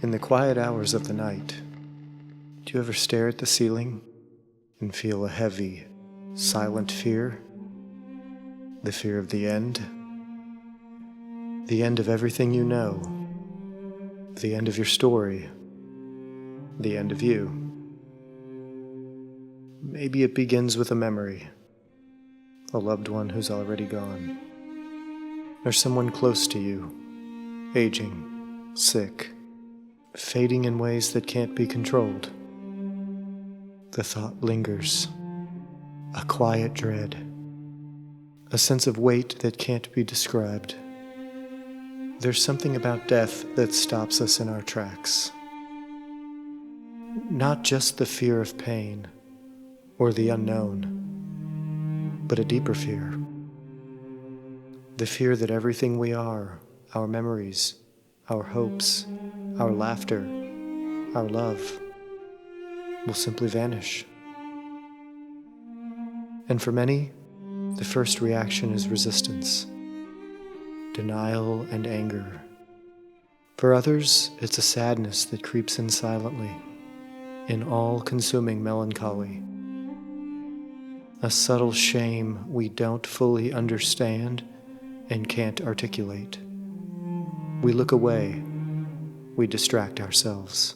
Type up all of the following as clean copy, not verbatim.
In the quiet hours of the night, do you ever stare at the ceiling and feel a heavy, silent fear? The fear of the end? The end of everything you know. The end of your story. The end of you. Maybe it begins with a memory, a loved one who's already gone, or someone close to you, aging, sick, fading in ways that can't be controlled. The thought lingers, a quiet dread, a sense of weight that can't be described. There's something about death that stops us in our tracks. Not just the fear of pain or the unknown, but a deeper fear. The fear that everything we are, our memories, our hopes, our laughter, our love, will simply vanish. And for many, the first reaction is resistance, denial and anger. For others, it's a sadness that creeps in silently, in all-consuming melancholy. A subtle shame we don't fully understand and can't articulate. We look away, we distract ourselves.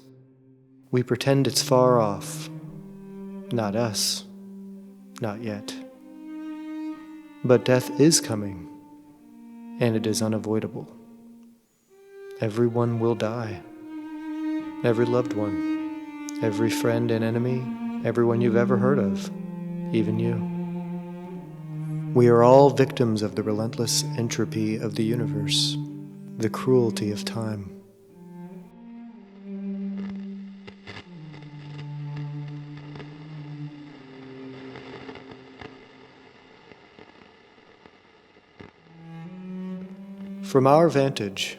We pretend it's far off. Not us, not yet. But death is coming, and it is unavoidable. Everyone will die. Every loved one, every friend and enemy, everyone you've ever heard of, even you. We are all victims of the relentless entropy of the universe, the cruelty of time. From our vantage,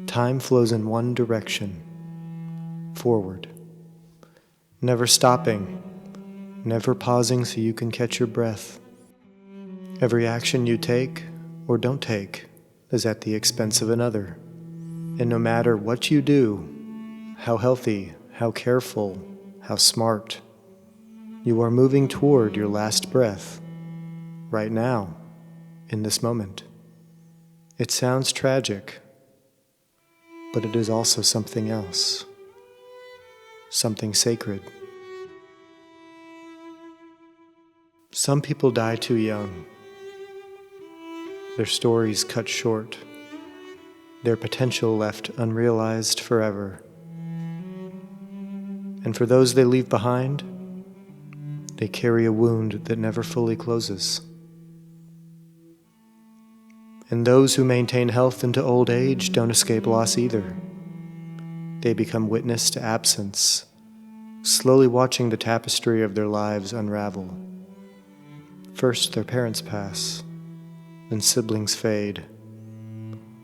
time flows in one direction, forward. Never stopping, never pausing so you can catch your breath. Every action you take or don't take is at the expense of another. And no matter what you do, how healthy, how careful, how smart, you are moving toward your last breath, right now, in this moment. It sounds tragic, but it is also something else, something sacred. Some people die too young, their stories cut short, their potential left unrealized forever. And for those they leave behind, they carry a wound that never fully closes. And those who maintain health into old age don't escape loss either. They become witness to absence, slowly watching the tapestry of their lives unravel. First their parents pass, then siblings fade.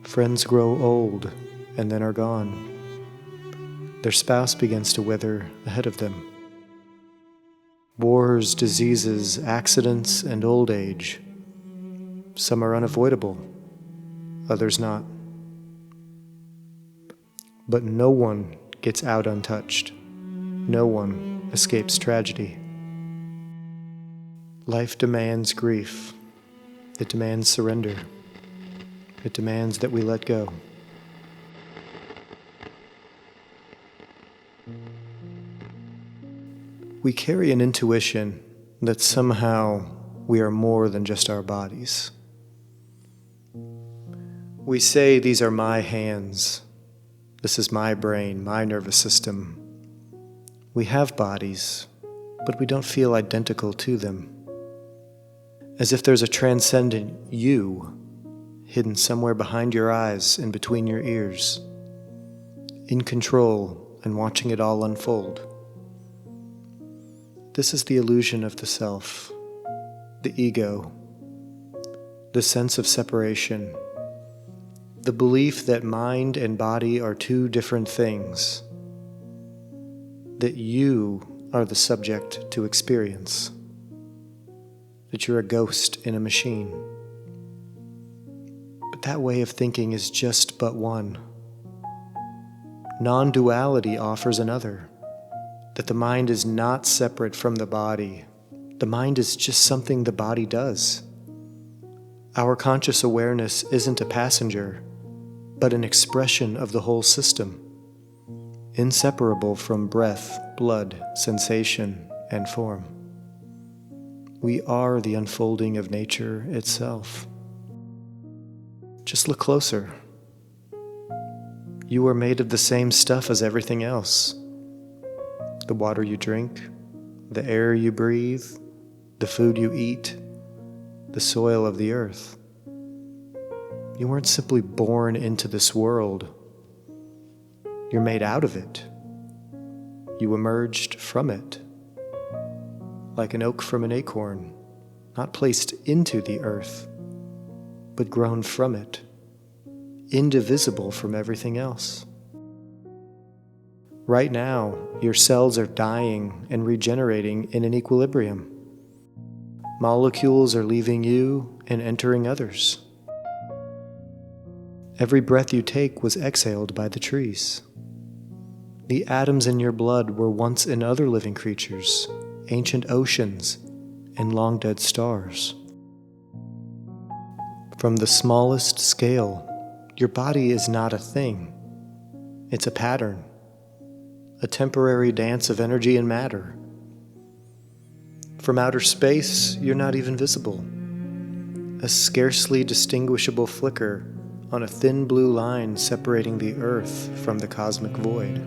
Friends grow old and then are gone. Their spouse begins to wither ahead of them. Wars, diseases, accidents, and old age. Some are unavoidable, others not. But no one gets out untouched. No one escapes tragedy. Life demands grief. It demands surrender. It demands that we let go. We carry an intuition that somehow we are more than just our bodies. We say these are my hands. This is my brain, my nervous system. We have bodies, but we don't feel identical to them. As if there's a transcendent you hidden somewhere behind your eyes and between your ears, in control and watching it all unfold. This is the illusion of the self, the ego, the sense of separation, the belief that mind and body are two different things, that you are the subject to experience, that you're a ghost in a machine. But that way of thinking is just but one. Non-duality offers another, that the mind is not separate from the body. The mind is just something the body does. Our conscious awareness isn't a passenger, but an expression of the whole system, inseparable from breath, blood, sensation, and form. We are the unfolding of nature itself. Just look closer. You are made of the same stuff as everything else. The water you drink, the air you breathe, the food you eat, the soil of the earth. You weren't simply born into this world. You're made out of it. You emerged from it. Like an oak from an acorn, not placed into the earth, but grown from it, indivisible from everything else. Right now, your cells are dying and regenerating in an equilibrium. Molecules are leaving you and entering others. Every breath you take was exhaled by the trees. The atoms in your blood were once in other living creatures, ancient oceans, and long-dead stars. From the smallest scale, your body is not a thing. It's a pattern, a temporary dance of energy and matter. From outer space, you're not even visible. A scarcely distinguishable flicker on a thin blue line separating the earth from the cosmic void.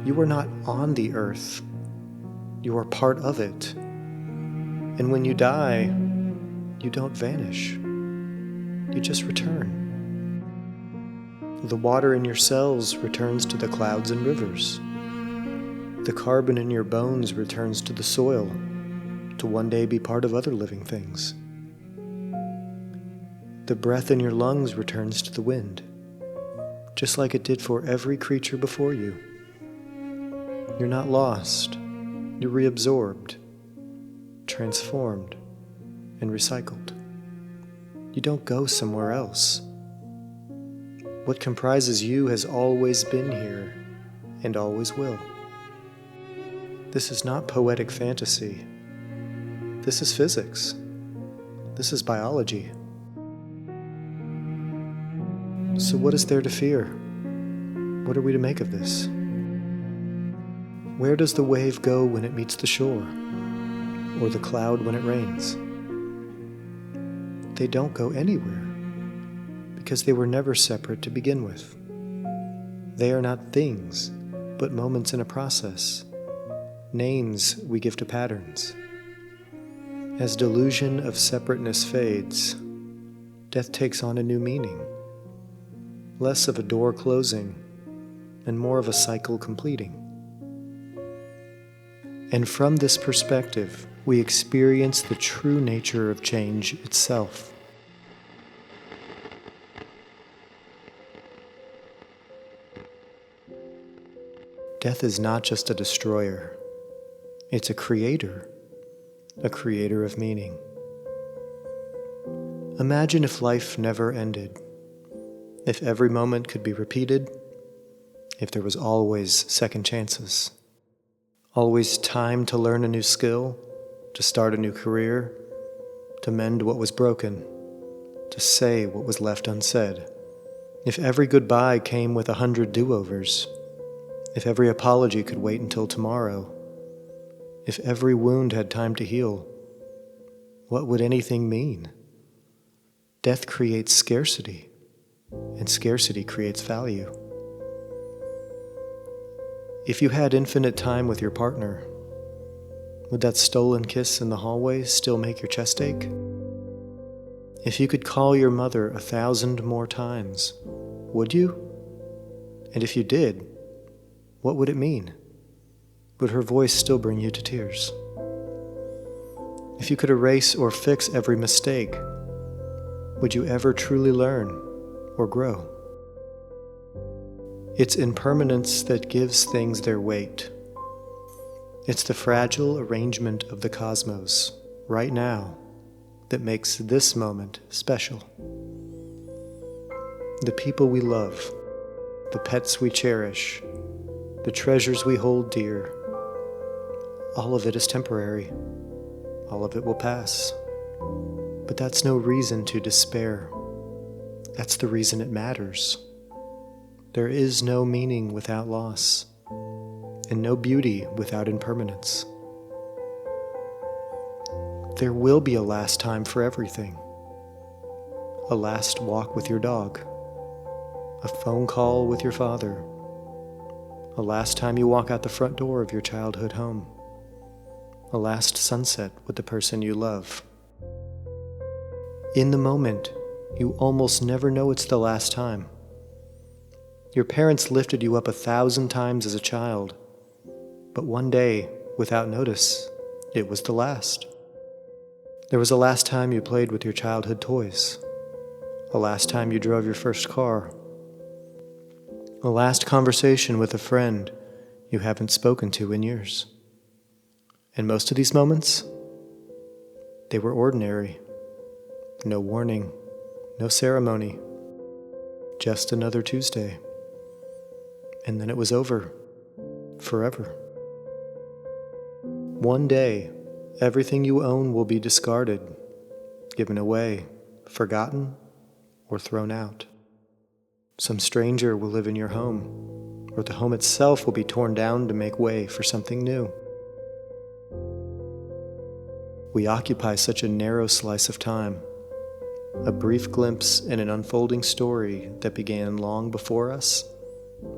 You are not on the earth. You are part of it. And when you die, you don't vanish. You just return. The water in your cells returns to the clouds and rivers. The carbon in your bones returns to the soil, to one day be part of other living things. The breath in your lungs returns to the wind, just like it did for every creature before you. You're not lost. You're reabsorbed, transformed, and recycled. You don't go somewhere else. What comprises you has always been here and always will. This is not poetic fantasy. This is physics. This is biology. So what is there to fear? What are we to make of this? Where does the wave go when it meets the shore? Or the cloud when it rains? They don't go anywhere, because they were never separate to begin with. They are not things, but moments in a process, names we give to patterns. As delusion of separateness fades, death takes on a new meaning, less of a door closing and more of a cycle completing. And from this perspective, we experience the true nature of change itself. Death is not just a destroyer. It's a creator of meaning. Imagine if life never ended, if every moment could be repeated, if there was always second chances, always time to learn a new skill, to start a new career, to mend what was broken, to say what was left unsaid. If every goodbye came with 100 do-overs, if every apology could wait until tomorrow, if every wound had time to heal, what would anything mean? Death creates scarcity, and scarcity creates value. If you had infinite time with your partner, would that stolen kiss in the hallway still make your chest ache? If you could call your mother 1,000 more times, would you? And if you did, what would it mean? Would her voice still bring you to tears? If you could erase or fix every mistake, would you ever truly learn or grow? It's impermanence that gives things their weight. It's the fragile arrangement of the cosmos, right now, that makes this moment special. The people we love, the pets we cherish, the treasures we hold dear, all of it is temporary. All of it will pass. But that's no reason to despair. That's the reason it matters. There is no meaning without loss, and no beauty without impermanence. There will be a last time for everything. A last walk with your dog, a phone call with your father, a last time you walk out the front door of your childhood home, a last sunset with the person you love. In the moment, you almost never know it's the last time. Your parents lifted you up 1,000 times as a child, but one day, without notice, it was the last. There was a last time you played with your childhood toys, a last time you drove your first car, a last conversation with a friend you haven't spoken to in years. And most of these moments, they were ordinary. No warning, no ceremony, just another Tuesday. And then it was over, forever. One day, everything you own will be discarded, given away, forgotten, or thrown out. Some stranger will live in your home, or the home itself will be torn down to make way for something new. We occupy such a narrow slice of time, a brief glimpse in an unfolding story that began long before us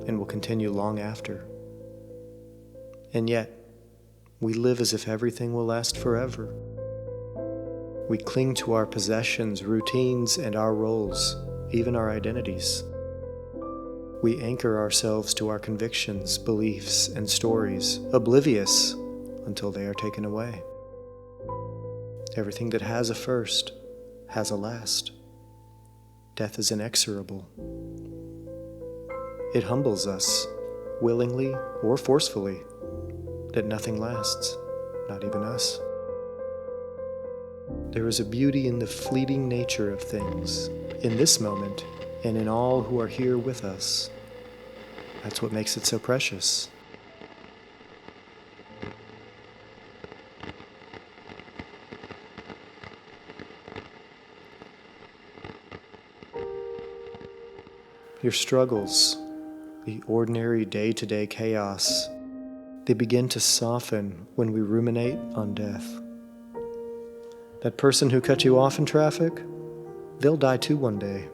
and will continue long after. And yet, we live as if everything will last forever. We cling to our possessions, routines, and our roles, even our identities. We anchor ourselves to our convictions, beliefs, and stories, oblivious until they are taken away. Everything that has a first has a last. Death is inexorable. It humbles us, willingly or forcefully, that nothing lasts, not even us. There is a beauty in the fleeting nature of things, in this moment, and in all who are here with us. That's what makes it so precious. Your struggles, the ordinary day-to-day chaos, they begin to soften when we ruminate on death. That person who cut you off in traffic, they'll die too one day,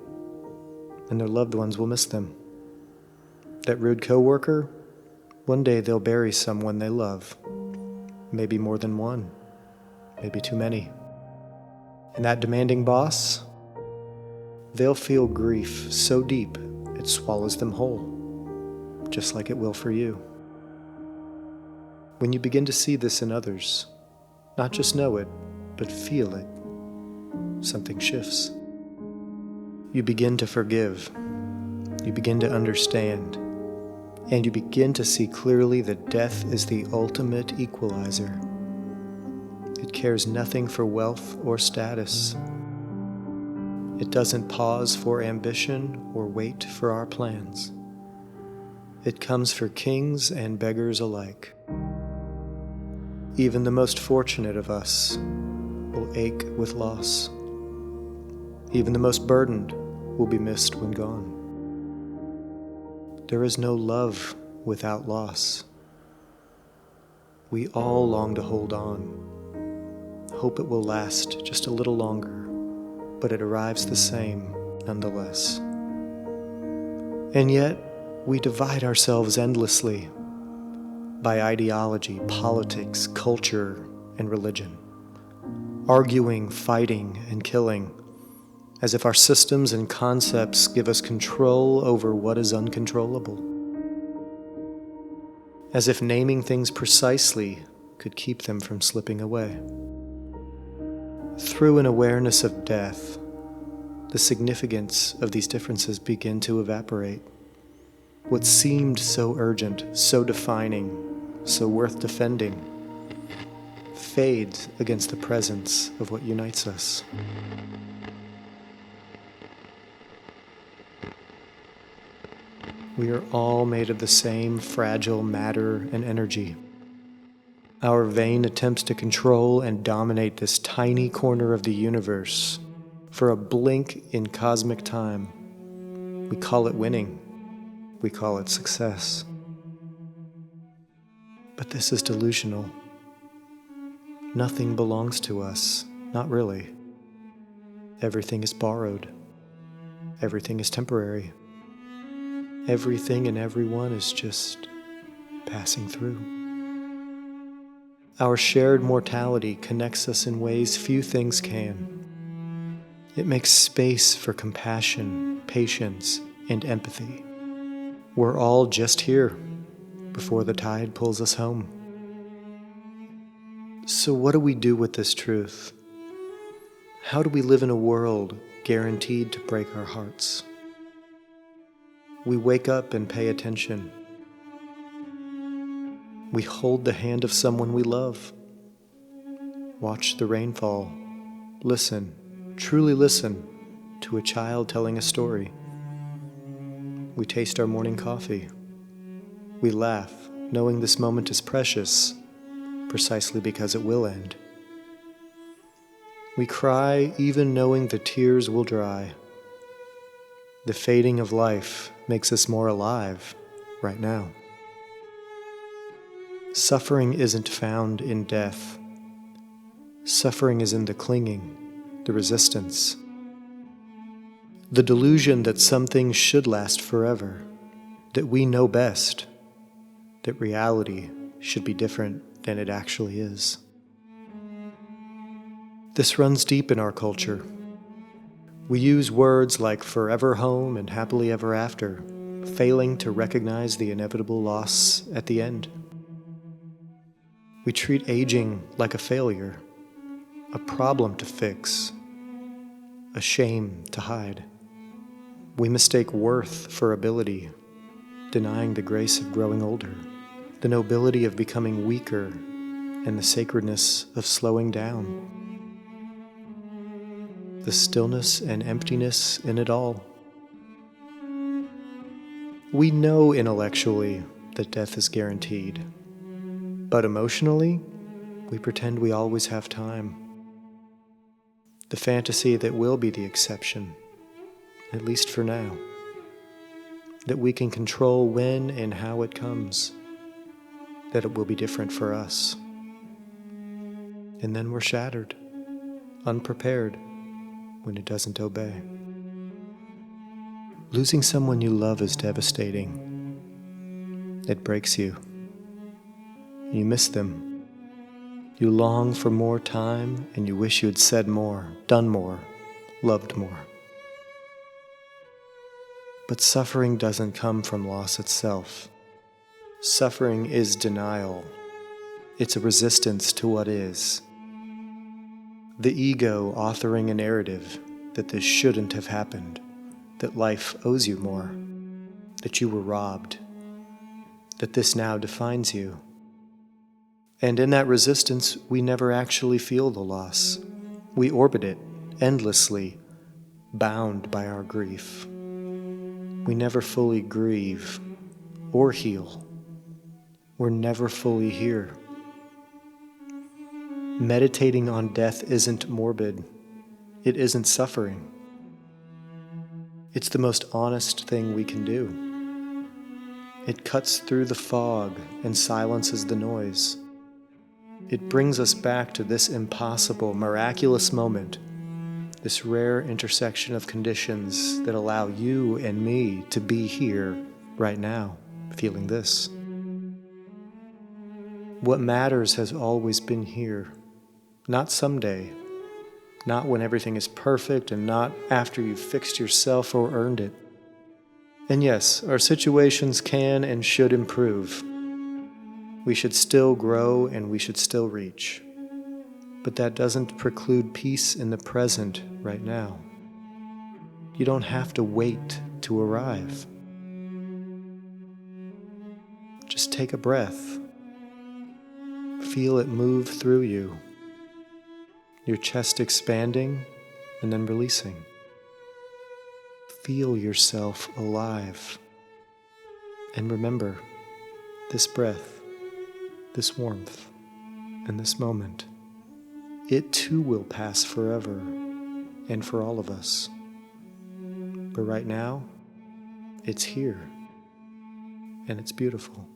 and their loved ones will miss them. That rude coworker, one day they'll bury someone they love, maybe more than one, maybe too many. And that demanding boss, they'll feel grief so deep it swallows them whole, just like it will for you. When you begin to see this in others, not just know it, but feel it, something shifts. You begin to forgive, you begin to understand, and you begin to see clearly that death is the ultimate equalizer. It cares nothing for wealth or status. It doesn't pause for ambition or wait for our plans. It comes for kings and beggars alike. Even the most fortunate of us will ache with loss. Even the most burdened will be missed when gone. There is no love without loss. We all long to hold on, hope it will last just a little longer, but it arrives the same nonetheless. And yet, we divide ourselves endlessly by ideology, politics, culture, and religion, arguing, fighting, and killing, as if our systems and concepts give us control over what is uncontrollable, as if naming things precisely could keep them from slipping away. Through an awareness of death, the significance of these differences begin to evaporate. What seemed so urgent, so defining, so worth defending, fades against the presence of what unites us. We are all made of the same fragile matter and energy. Our vain attempts to control and dominate this tiny corner of the universe for a blink in cosmic time. We call it winning. We call it success. But this is delusional. Nothing belongs to us, not really. Everything is borrowed. Everything is temporary. Everything and everyone is just passing through. Our shared mortality connects us in ways few things can. It makes space for compassion, patience, and empathy. We're all just here before the tide pulls us home. So what do we do with this truth? How do we live in a world guaranteed to break our hearts? We wake up and pay attention. We hold the hand of someone we love. Watch the rainfall. Listen, truly listen to a child telling a story. We taste our morning coffee. We laugh, knowing this moment is precious, precisely because it will end. We cry, even knowing the tears will dry. The fading of life makes us more alive right now. Suffering isn't found in death. Suffering is in the clinging, the resistance, the delusion that some things should last forever, that we know best, that reality should be different than it actually is. This runs deep in our culture. We use words like forever home and happily ever after, failing to recognize the inevitable loss at the end. We treat aging like a failure, a problem to fix, a shame to hide. We mistake worth for ability, denying the grace of growing older, the nobility of becoming weaker, and the sacredness of slowing down. The stillness and emptiness in it all. We know intellectually that death is guaranteed, but emotionally, we pretend we always have time. The fantasy that will be the exception, at least for now. That we can control when and how it comes. That it will be different for us. And then we're shattered, unprepared, when it doesn't obey. Losing someone you love is devastating. It breaks you. You miss them. You long for more time, and you wish you had said more, done more, loved more. But suffering doesn't come from loss itself. Suffering is denial. It's a resistance to what is. The ego authoring a narrative that this shouldn't have happened, that life owes you more, that you were robbed, that this now defines you. And in that resistance, we never actually feel the loss. We orbit it endlessly, bound by our grief. We never fully grieve or heal. We're never fully here. Meditating on death isn't morbid. It isn't suffering. It's the most honest thing we can do. It cuts through the fog and silences the noise. It brings us back to this impossible, miraculous moment, this rare intersection of conditions that allow you and me to be here right now, feeling this. What matters has always been here, not someday, not when everything is perfect and not after you've fixed yourself or earned it. And yes, our situations can and should improve. We should still grow and we should still reach. But that doesn't preclude peace in the present right now. You don't have to wait to arrive. Just take a breath. Feel it move through you. Your chest expanding and then releasing. Feel yourself alive. And remember, this breath, this warmth, and this moment, it too will pass forever and for all of us. But right now, it's here, and it's beautiful.